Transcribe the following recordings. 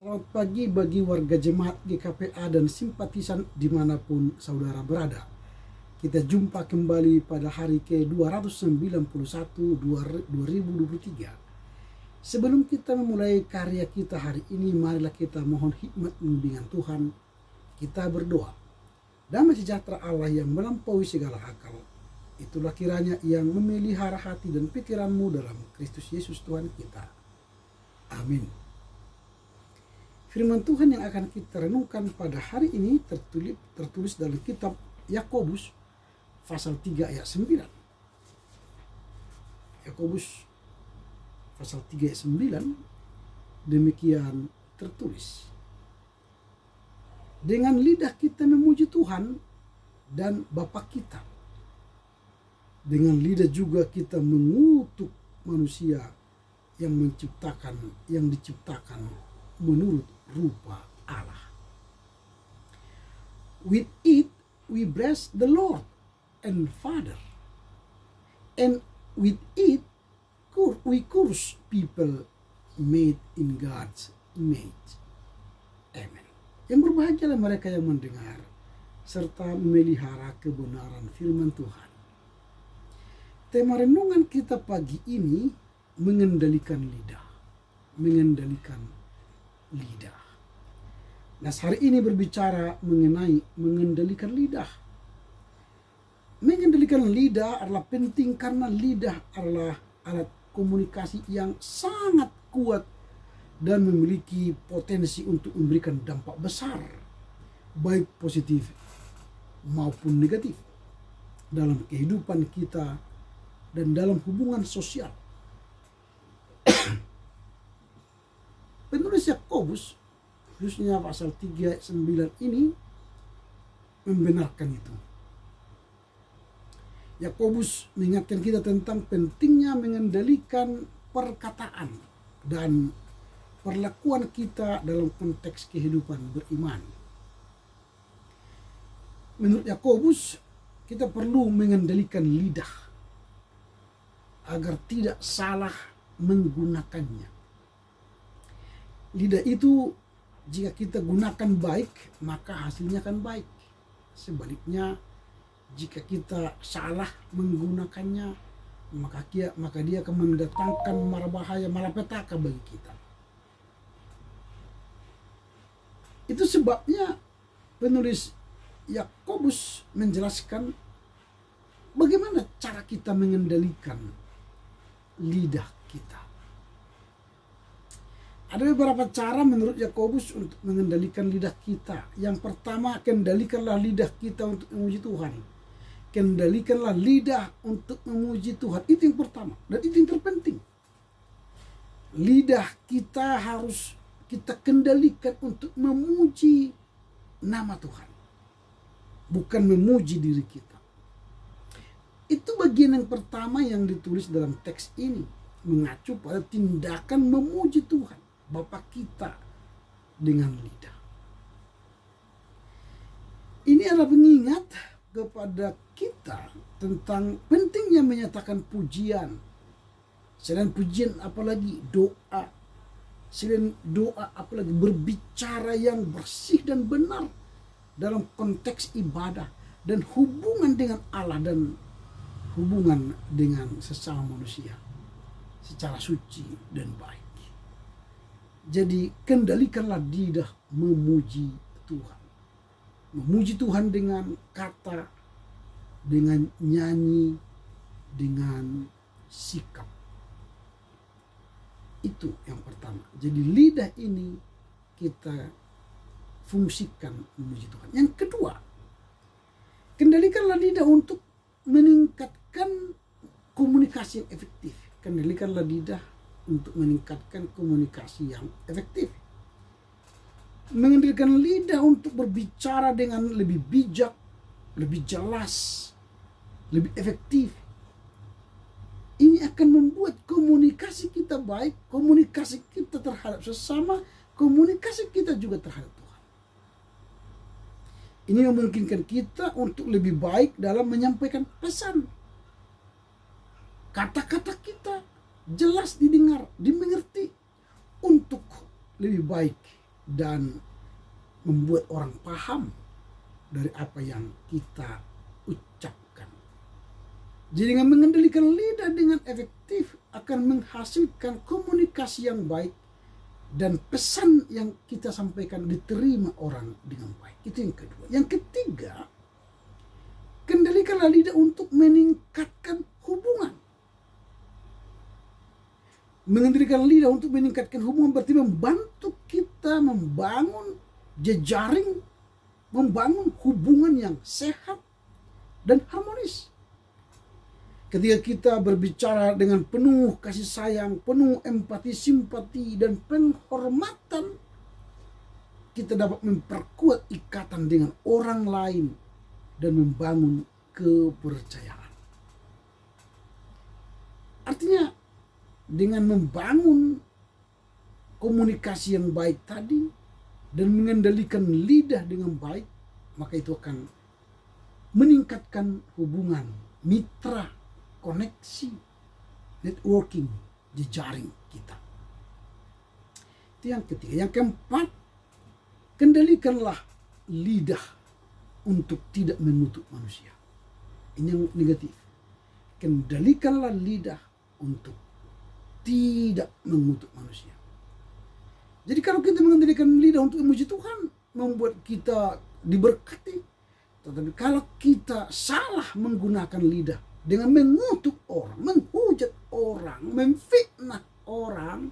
Selamat pagi bagi warga jemaat GKPA dan simpatisan dimanapun saudara berada. Kita jumpa kembali pada hari ke-291 2023. Sebelum kita memulai karya kita hari ini, marilah kita mohon hikmat bimbingan Tuhan. Kita berdoa. Damai sejahtera Allah yang melampaui segala akal, itulah kiranya yang memelihara hati dan pikiranmu dalam Kristus Yesus Tuhan kita. Amin. Firman Tuhan yang akan kita renungkan pada hari ini tertulis dalam kitab Yakobus pasal 3 ayat 9. Yakobus pasal 3 ayat 9 demikian tertulis. Dengan lidah kita memuji Tuhan dan Bapa kita. Dengan lidah juga kita mengutuk manusia yang diciptakan menurut rupa Allah. With it we bless the Lord and Father, and with it we curse people made in God's image. Amen. Yang berbahagialah mereka yang mendengar serta memelihara kebenaran firman Tuhan. Tema renungan kita pagi ini mengendalikan lidah. Mengendalikan lidah. Nah, hari ini berbicara mengenai mengendalikan lidah. Mengendalikan lidah adalah penting karena lidah adalah alat komunikasi yang sangat kuat dan memiliki potensi untuk memberikan dampak besar, baik positif maupun negatif, dalam kehidupan kita dan dalam hubungan sosial. Penulis Yakobus khususnya pasal 3 ayat 9 ini membenarkan itu. Yakobus mengingatkan kita tentang pentingnya mengendalikan perkataan dan perlakuan kita dalam konteks kehidupan beriman. Menurut Yakobus, kita perlu mengendalikan lidah agar tidak salah menggunakannya. Lidah itu jika kita gunakan baik, maka hasilnya akan baik. Sebaliknya, jika kita salah menggunakannya, maka dia akan mendatangkan mara bahaya, malapetaka bagi kita. Itu sebabnya penulis Yakobus menjelaskan bagaimana cara kita mengendalikan lidah kita. Ada beberapa cara menurut Yakobus untuk mengendalikan lidah kita. Yang pertama, kendalikanlah lidah kita untuk memuji Tuhan. Kendalikanlah lidah untuk memuji Tuhan. Itu yang pertama dan itu yang terpenting. Lidah kita harus kita kendalikan untuk memuji nama Tuhan, bukan memuji diri kita. Itu bagian yang pertama yang ditulis dalam teks ini, mengacu pada tindakan memuji Tuhan Bapa kita dengan lidah. Ini adalah pengingat kepada kita tentang pentingnya menyatakan pujian. Selain pujian apalagi doa. Selain doa apalagi berbicara yang bersih dan benar dalam konteks ibadah dan hubungan dengan Allah dan hubungan dengan sesama manusia secara suci dan baik. Jadi kendalikanlah lidah memuji Tuhan. Memuji Tuhan dengan kata, dengan nyanyi, dengan sikap. Itu yang pertama. Jadi lidah ini kita fungsikan memuji Tuhan. Yang kedua, kendalikanlah lidah untuk meningkatkan komunikasi yang efektif. Kendalikanlah lidah untuk meningkatkan komunikasi yang efektif. Mengendalikan lidah untuk berbicara dengan lebih bijak, lebih jelas, lebih efektif. Ini akan membuat komunikasi kita baik, komunikasi kita terhadap sesama, komunikasi kita juga terhadap Tuhan. Ini memungkinkan kita untuk lebih baik dalam menyampaikan pesan. Kata-kata kita jelas didengar, dimengerti untuk lebih baik dan membuat orang paham dari apa yang kita ucapkan. Jadi dengan mengendalikan lidah dengan efektif akan menghasilkan komunikasi yang baik dan pesan yang kita sampaikan diterima orang dengan baik. Itu yang kedua. Yang ketiga, kendalikanlah lidah untuk meningkatkan hubungan. Mengendalikan lidah untuk meningkatkan hubungan berarti membantu kita membangun jejaring, membangun hubungan yang sehat dan harmonis. Ketika kita berbicara dengan penuh kasih sayang, penuh empati, simpati, dan penghormatan, kita dapat memperkuat ikatan dengan orang lain dan membangun kepercayaan. Artinya, dengan membangun komunikasi yang baik tadi dan mengendalikan lidah dengan baik, maka itu akan meningkatkan hubungan, mitra, koneksi, networking, jejaring kita. Itu yang ketiga. Yang keempat, kendalikanlah lidah untuk tidak mengutuk manusia. Ini yang negatif. Kendalikanlah lidah untuk tidak mengutuk manusia. Jadi kalau kita mengendalikan lidah untuk memuji Tuhan, membuat kita diberkati. Tetapi kalau kita salah menggunakan lidah dengan mengutuk orang, menghujat orang, memfitnah orang,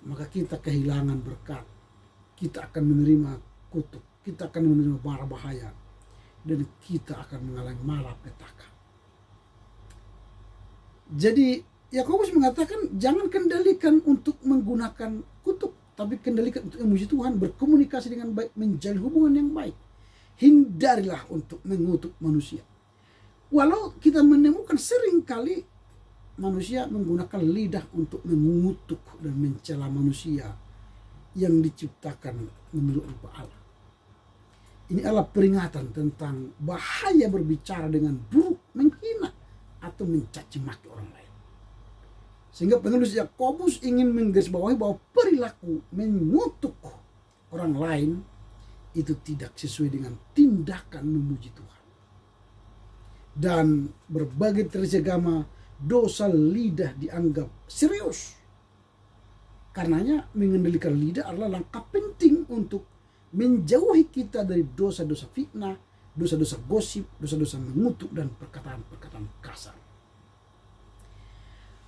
maka kita kehilangan berkat. Kita akan menerima kutuk, kita akan menerima bara bahaya, dan kita akan mengalami malapetaka. Jadi Yakobus mengatakan jangan kendalikan untuk menggunakan kutuk, tapi kendalikan untuk memuji Tuhan, berkomunikasi dengan baik, menjalin hubungan yang baik. Hindarilah untuk mengutuk manusia. Walau kita menemukan seringkali manusia menggunakan lidah untuk mengutuk dan mencela manusia yang diciptakan menurut rupa Allah. Ini adalah peringatan tentang bahaya berbicara dengan buruk, menghina, atau mencaci maki orang lain. Sehingga penulis Yakobus ingin menggarisbawahi bahwa perilaku mengutuk orang lain itu tidak sesuai dengan tindakan memuji Tuhan. Dan berbagai tradisi agama, dosa lidah dianggap serius. Karenanya mengendalikan lidah adalah langkah penting untuk menjauhi kita dari dosa-dosa fitnah, dosa-dosa gosip, dosa-dosa mengutuk, dan perkataan-perkataan kasar.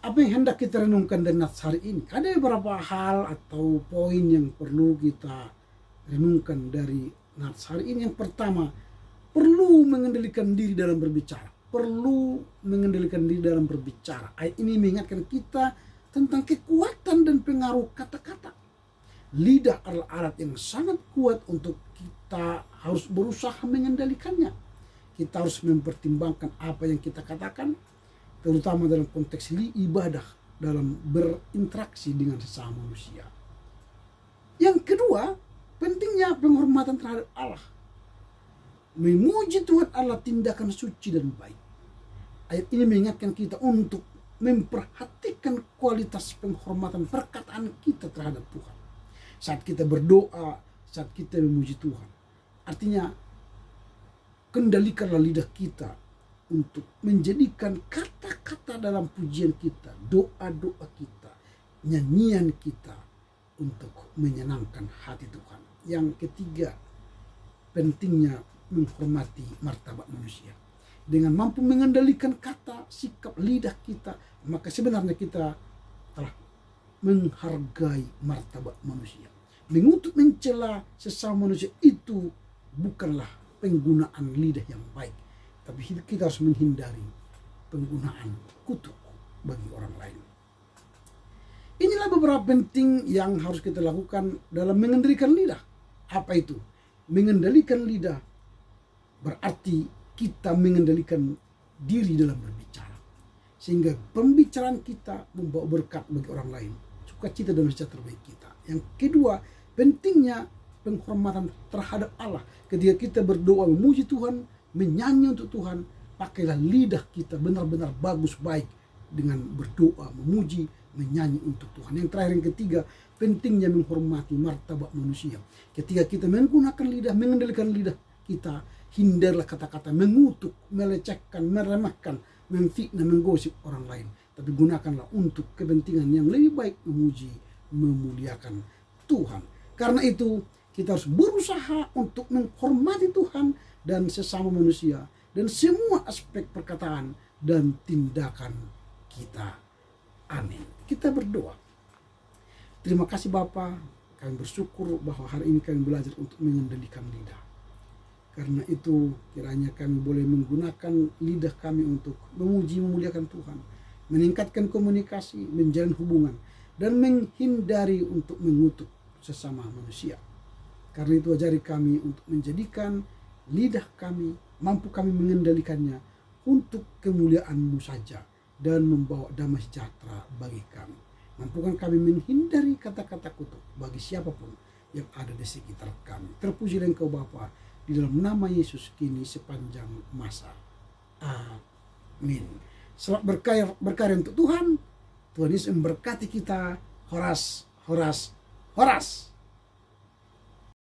Apa yang hendak kita renungkan dari nats hari ini? Ada beberapa hal atau poin yang perlu kita renungkan dari nats hari ini. Yang pertama, perlu mengendalikan diri dalam berbicara. Perlu mengendalikan diri dalam berbicara. Ayat ini mengingatkan kita tentang kekuatan dan pengaruh kata-kata. Lidah adalah alat yang sangat kuat untuk kita harus berusaha mengendalikannya. Kita harus mempertimbangkan apa yang kita katakan, terutama dalam konteks ibadah, dalam berinteraksi dengan sesama manusia. Yang kedua, pentingnya penghormatan terhadap Allah. Memuji Tuhan adalah tindakan suci dan baik. Ayat ini mengingatkan kita untuk memperhatikan kualitas penghormatan perkataan kita terhadap Tuhan. Saat kita berdoa, saat kita memuji Tuhan. Artinya, kendalikanlah lidah kita untuk menjadikan kata-kata dalam pujian kita, doa-doa kita, nyanyian kita untuk menyenangkan hati Tuhan. Yang ketiga, pentingnya menghormati martabat manusia. Dengan mampu mengendalikan kata, sikap lidah kita, maka sebenarnya kita telah menghargai martabat manusia. Mengutuk, mencela sesama manusia itu bukanlah penggunaan lidah yang baik. Tapi kita harus menghindari penggunaan kutuk bagi orang lain. Inilah beberapa penting yang harus kita lakukan dalam mengendalikan lidah. Apa itu? Mengendalikan lidah berarti kita mengendalikan diri dalam berbicara. Sehingga pembicaraan kita membawa berkat bagi orang lain. Sukacita dan sejahtera bagi kita. Yang kedua, pentingnya penghormatan terhadap Allah. Ketika kita berdoa memuji Tuhan, menyanyi untuk Tuhan, pakailah lidah kita benar-benar bagus, baik, dengan berdoa, memuji, menyanyi untuk Tuhan. Yang terakhir, yang ketiga, pentingnya menghormati martabat manusia. Ketika kita menggunakan lidah, mengendalikan lidah kita, hindarlah kata-kata mengutuk, melecehkan, meremehkan, memfitnah, menggosip orang lain. Tapi gunakanlah untuk kepentingan yang lebih baik, memuji, memuliakan Tuhan. Karena itu kita harus berusaha untuk menghormati Tuhan dan sesama manusia dan semua aspek perkataan dan tindakan kita. Amin. Kita berdoa. Terima kasih Bapa, kami bersyukur bahwa hari ini kami belajar untuk mengendalikan lidah. Karena itu kiranya kami boleh menggunakan lidah kami untuk memuji, memuliakan Tuhan, meningkatkan komunikasi, menjalin hubungan, dan menghindari untuk mengutuk sesama manusia. Karena itu ajari kami untuk menjadikan lidah kami, mampu kami mengendalikannya untuk kemuliaan-Mu saja dan membawa damai sejahtera bagi kami. Mampukan kami menghindari kata-kata kutuk bagi siapapun yang ada di sekitar kami. Terpujilah Engkau Bapa, di dalam nama Yesus kini sepanjang masa. Amin. Selamat berkarya untuk Tuhan. Tuhan Yesus memberkati kita. Horas, horas, horas.